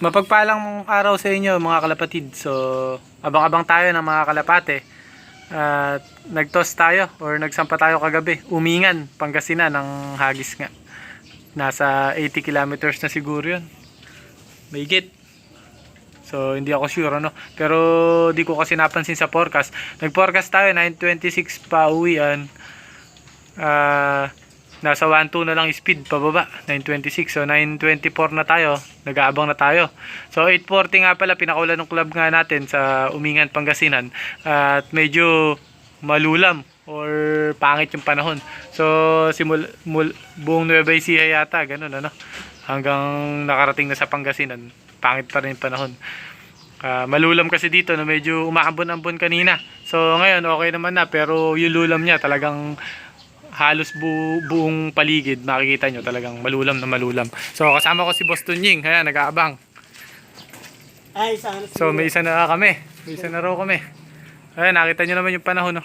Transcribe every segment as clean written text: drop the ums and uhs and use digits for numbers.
Mapagpalang araw sa inyo mga kalapatid. So, abang-abang tayo ng mga kalapate. At nagtos tayo or nagsampa tayo kagabi. Umingan, Pangasinan ng hagis nga. Nasa 80 kilometers na siguro yun. Mahigit. So, hindi ako sure ano. Pero di ko kasi napansin sa forecast. Nag-forecast tayo, 9:26 pa uwian. Nasa 1.2 na lang speed pababa, 9.26. So 9.24 na tayo, nag-aabang na tayo. So 8.40 nga pala, pinakawalan ng club nga natin sa Umingan, Pangasinan. At medyo malulam or pangit yung panahon. So buong Nueva Ecija yata, ganun ano. Hanggang nakarating na sa Pangasinan, pangit pa rin yung panahon. Malulam kasi dito na medyo umaambon-ambon kanina. So ngayon okay naman na, pero yung lulam niya talagang halos buong paligid makikita nyo talagang malulam na malulam. So kasama ko si Boss Tunying, ayan nag-aabang. So may isa na kami, may isa na raw kami. Ayan nakita nyo naman yung panahon no?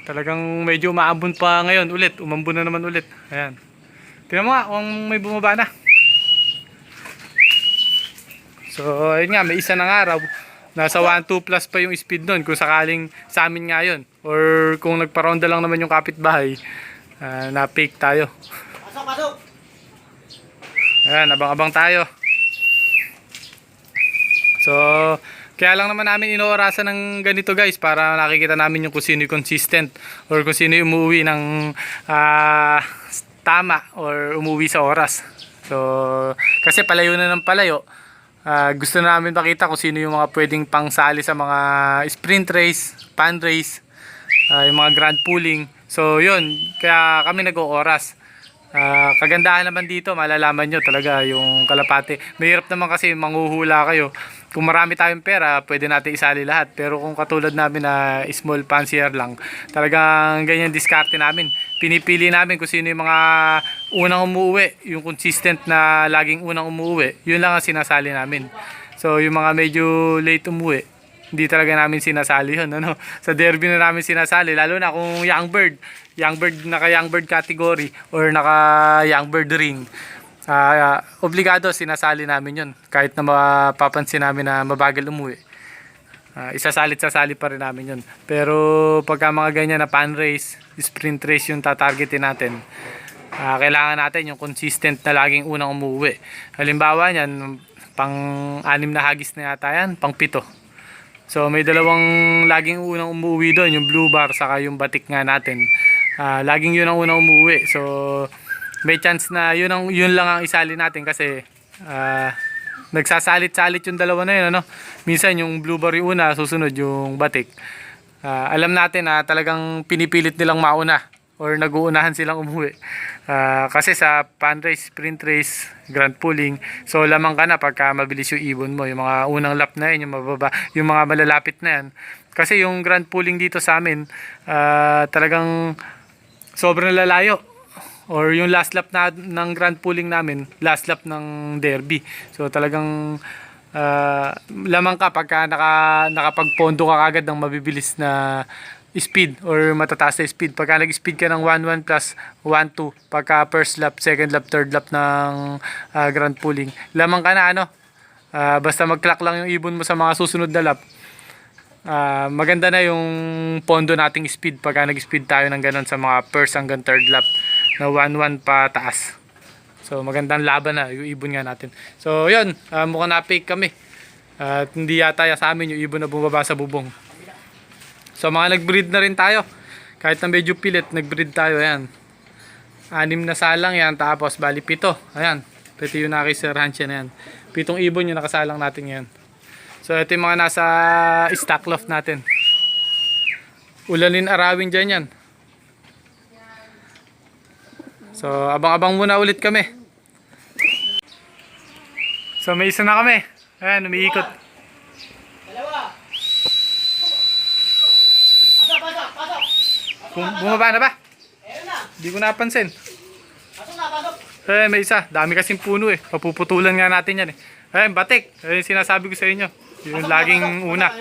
Talagang medyo umaambon pa ngayon ulit, umambon na naman ulit. Ayan, tingnan mo nga kung may bumaba na. So ayun nga, may isa ng araw. Nasa 1.2 plus pa yung speed nun kung sakaling sa amin nga yun. Or kung nagparonda lang naman yung kapitbahay, na-fake tayo. Pasok, pasok! Ayan, abang-abang tayo. So, kaya lang naman namin inoorasan ng ganito guys para nakikita namin yung kung sino yung consistent or kung sino yung umuwi ng tama or umuwi sa oras. So, kasi palayo na ng palayo. Gusto namin makita kung sino yung mga pwedeng pangsali sa mga sprint race, pan race, yung mga grand pooling. So yun, kaya kami nag-ooras. Kagandahan naman dito, malalaman nyo talaga yung kalapate. Mahirap naman kasi manghuhula kayo. Kung marami tayong pera, pwede natin isali lahat. Pero kung katulad namin na small fancier lang, talagang ganyan diskarte namin. Pinipili namin kung sino yung mga unang umuwi, yung consistent na laging unang umuwi, yun lang ang sinasali namin. So yung mga medyo late umuwi, hindi talaga namin sinasali yun. Ano? Sa derby na namin sinasali, lalo na kung young bird, naka young bird category or naka young bird ring. Obligado sinasali namin yun kahit na mapapansin namin na mabagal umuwi. Isasalit-sasali pa rin namin yun. Pero pagka mga ganyan na pan race, sprint race yung tatargetin natin, kailangan natin yung consistent na laging unang umuwi. Halimbawa yan, pang-6 na hagis na yata yan, pang-7. So may dalawang laging unang umuwi doon, yung blue bar saka yung batik nga natin. Laging yun ang unang umuwi. So may chance na yun lang ang isali natin kasi nagsasalit-salit yung dalawa na yun ano? Minsan yung blue bar yung una, susunod yung batik. Alam natin na talagang pinipilit nilang mauna or nag-uunahan silang umuwi. Kasi sa pan race, sprint race, grand pooling, so lamang ka na pagka mabilis yung ibon mo, yung mga unang lap na yun, yung mababa, yung mga malalapit na yan. Kasi yung grand pooling dito sa amin, talagang sobrang lalayo. Or yung last lap ng grand pooling namin, last lap ng derby. So talagang lamang ka pagka nakapagpondo ka kagad ng mabibilis na speed or matataas na speed. Pagka nag-speed ka ng 1.1 plus 1.2 pagka first lap, second lap, third lap ng grand pooling, lamang ka na ano. Basta mag-clock lang yung ibon mo sa mga susunod na lap. Maganda na yung pondo nating speed pagka nag-speed tayo ng ganun sa mga first hanggang third lap na 1.1 pa taas. So magandang laban na yung ibon nga natin. So yun, mukhang na-fake kami. At hindi yata sa amin yung ibon na bumaba sa bubong. So mga nag-breed na rin tayo. Kahit na medyo pilit, nag-breed tayo. Ayan, 6 na salang yan, tapos bali 7. Ayan, pwede yung nakisirhansya na yan. 7 ibon yung nakasalang natin yan. So ito yung mga nasa stock loft natin. Ulanin arawin dyan yan. So abang-abang muna ulit kami. So may isa na kami. Ayan, umiikot. Dalawa! Pasok, pasok, pasok! Bumaba na ba? Ayun na! Hindi ko napansin. Pasok na, pasok! May isa. Dami kasing puno eh. Papuputulan nga natin yan eh. Ayan, batik. Ayan yung sinasabi ko sa inyo. Yung laging una.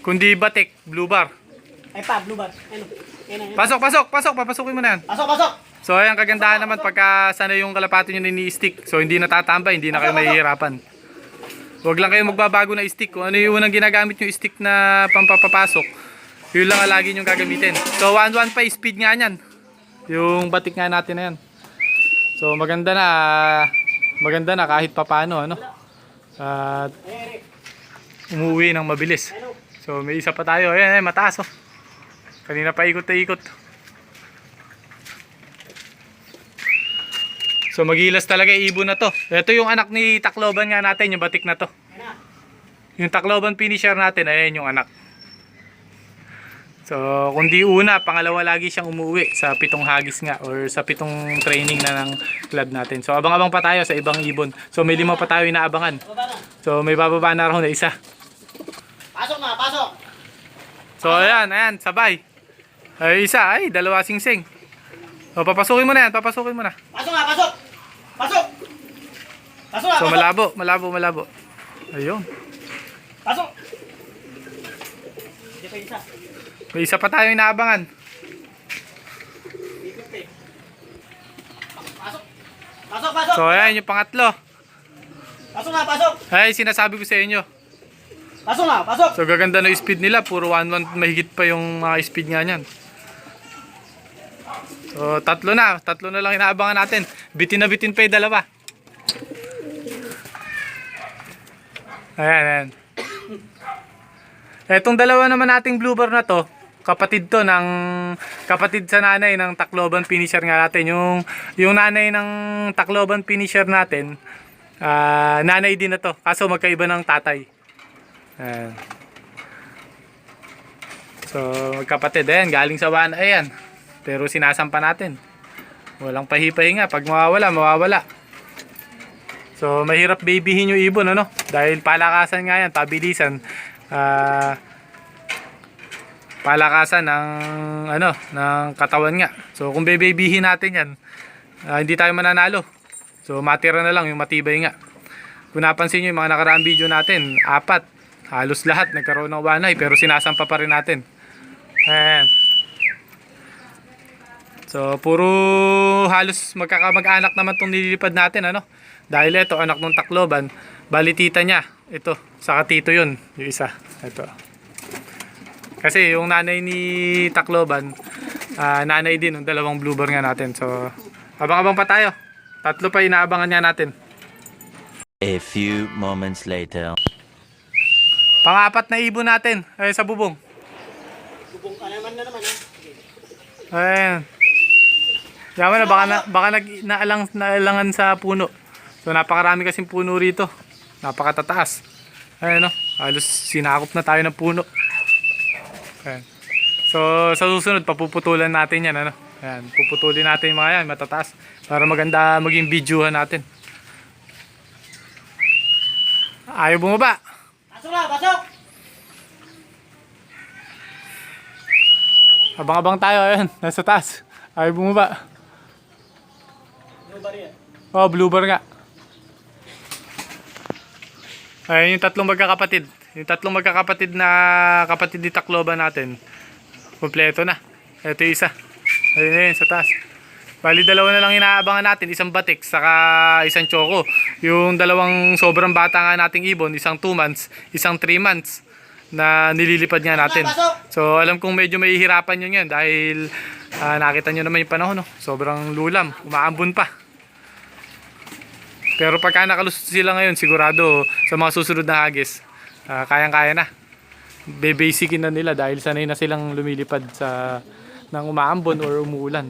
Kundi batik, blue bar. Ay pa, blue bar. Ayun. Pasok, pasok, pasok. Papasukin mo na yan. Pasok, pasok! So ayan, kagandahan naman pagka sana yung kalapati nyo ni-stick. So hindi natatambay, hindi na kayo mahihirapan. Huwag lang kayo magbabago na stick. Kung ano yung unang ginagamit yung stick na pampapapasok, yun lang ang lagi nyo gagamitin. So 1-1 pa speed nga yan. Yung batik nga natin na yan. So maganda na kahit papano, ano. At umuwi ng mabilis. So may isa pa tayo. Ayan, mataas oh. Kanina pa ikot na ikot. So maghilas talaga yung ibon na to. Ito yung anak ni Tacloban nga natin, yung batik na to. Yung Tacloban finisher natin, ayan yung anak. So kung di una, pangalawa lagi siyang umuwi sa 7 hagis nga or sa 7 training na ng club natin. So abang-abang pa tayo sa ibang ibon. So may 5 pa tayo inaabangan. So may bababa na raw na isa. Pasok na, pasok. So ayan, sabay. Ay isa, ay dalawa singsing. O papasukin mo na yan, papasukin mo na. Pasok na, pasok. Pasok. Pasok na, So pasok. malabo. Ayun. Pasok. Hindi pa isa. May isa pa tayong inaabangan. Pasok. Pasok, pasok. So ayan yung pangatlo. Pasok na, pasok. Ay sinasabi ko sa inyo. Pasok na, pasok. So gaganda ng speed nila, puro 1-1 mahigit pa yung mga speed nga niyan. So tatlo na lang inaabangan natin. Bitin na bitin pa yung dalawa. Ayan. Etong dalawa naman nating bluebird na to, kapatid sa nanay ng Tacloban finisher nga natin. Yung nanay ng Tacloban finisher natin, nanay din na to, kaso magkaiba ng tatay. Ayan. So magkapatid, ayan, galing sa wana, ayan. Pero sinasampa natin. Walang pahipahinga, pag mawawala. So mahirap babyhin yung ibon, ano? Dahil palakasan nga yan, pabilisan. Palakasan ng katawan nga. So kung babyhin natin yan, hindi tayo mananalo. So matira na lang yung matibay nga. Kung napansin nyo yung mga nakaraang video natin, 4, halos lahat nagkaroon ng wanay pero sinasampa pa rin natin. Ayan. So puro halos magkakamag-anak naman tong nililipad natin, ano? Dahil ito anak ng Tacloban, bali tita niya. Ito, saka tito yun, yung isa. Ito. Kasi yung nanay ni Tacloban, nanay din ng dalawang bluebird nga natin. So abang-abang pa tayo. 3 pa inaabangan nga natin. A few moments later. Pang-4 na ibon natin ay sa bubong. Bubong ka naman na naman, ha? Ayan. Yaman na, baka naalangan sa puno. So napakarami kasing puno rito. Napakatataas. Ayan, no? Halos sinakop na tayo ng puno. Ayan. So sa susunod papuputulan natin yan, ano? Ayan, puputulin natin yung mga yan, matataas. Para maganda maging videohan natin. Ayaw bumaba. Pasok na, pasok. Abang-abang tayo, ayan, nasa taas. Ayaw bumaba. Blueberry yan. Oh, bluebird nga. Ayan yung 3 magkakapatid. Yung 3 magkakapatid na kapatid ni Tacloban natin. Kompleto na. Ito yung isa. Ayun sa taas. Bali 2 na lang inaabangan natin. Isang batik, saka isang choco. Yung 2 sobrang bata nga nating ibon. Isang 2 months, isang 3 months na nililipad nga natin. So alam kong medyo mahihirapan yun yan. Dahil nakita nyo naman yung panahon. No? Sobrang lulam. Umaambon pa. Pero pagka nakalusot sila ngayon, sigurado sa mga susunod na hagis, kayang-kaya na. Bebasicin na nila dahil sanay na silang lumilipad ng umaambon or umuulan.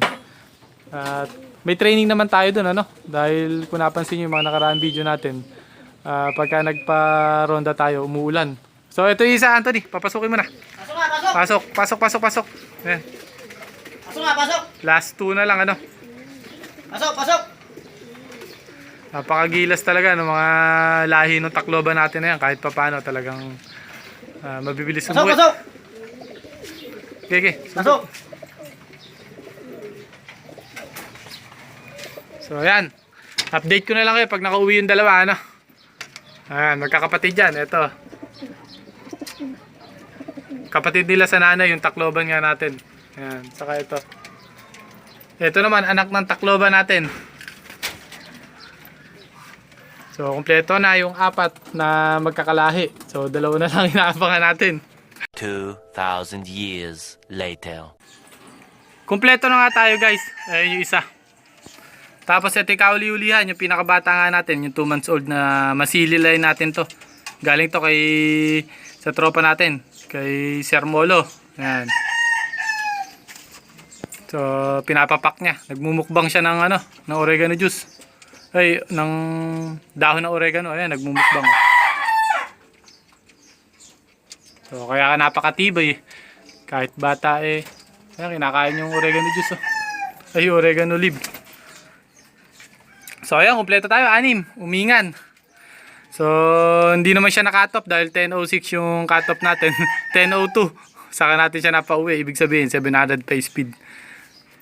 At may training naman tayo dun, ano? Dahil kung napansin nyo yung mga nakaraang video natin, pagka nagpa-ronda tayo, umuulan. So ito yung isa, Anthony, papasukin mo na. Pasok na, pasok. Pasok. Ayan. Pasok na, pasok. Last 2 na lang, ano? Pasok, pasok. Napakagilas talaga ng mga lahi ng Tacloban natin na yan. Kahit papano talagang mabibilis Pasok, umuwi. pasok. Okay. Pasok. So ayan. Update ko na lang kayo pag nakauwi yung 2, ano? Ayan, magkakapatid yan. Ito. Kapatid nila sa nanay, yung Tacloban nga natin. Ayan, saka ito. Ito naman, anak ng Tacloban natin. So, kumpleto na yung apat na magkakalahi. So, dalawa na lang inaabangan natin. 2,000 years later. Kumpleto na nga tayo guys. Ayun yung isa. Tapos ito yung kauli-ulihan, yung pinakabata nga natin, yung 2 months old na masililay natin to. Galing to kay sa tropa natin, kay Sir Molo. Ayan. So, pinapapak niya. Nagmumukbang siya ng ano, ng oregano juice. Ay, ng dahon ng oregano. Ayan, nagmumukbang. So, kaya napakatibay. Kahit bata eh. Ayan, kinakain yung oregano juice. Oh. Ay, oregano leaf. So, ayan, kumpleto tayo. 6, umingan. So, hindi naman siya nakatop dahil 10.06 yung cut-off natin. 10.02. Saka natin siya napauwi. Ibig sabihin, 700 pa speed.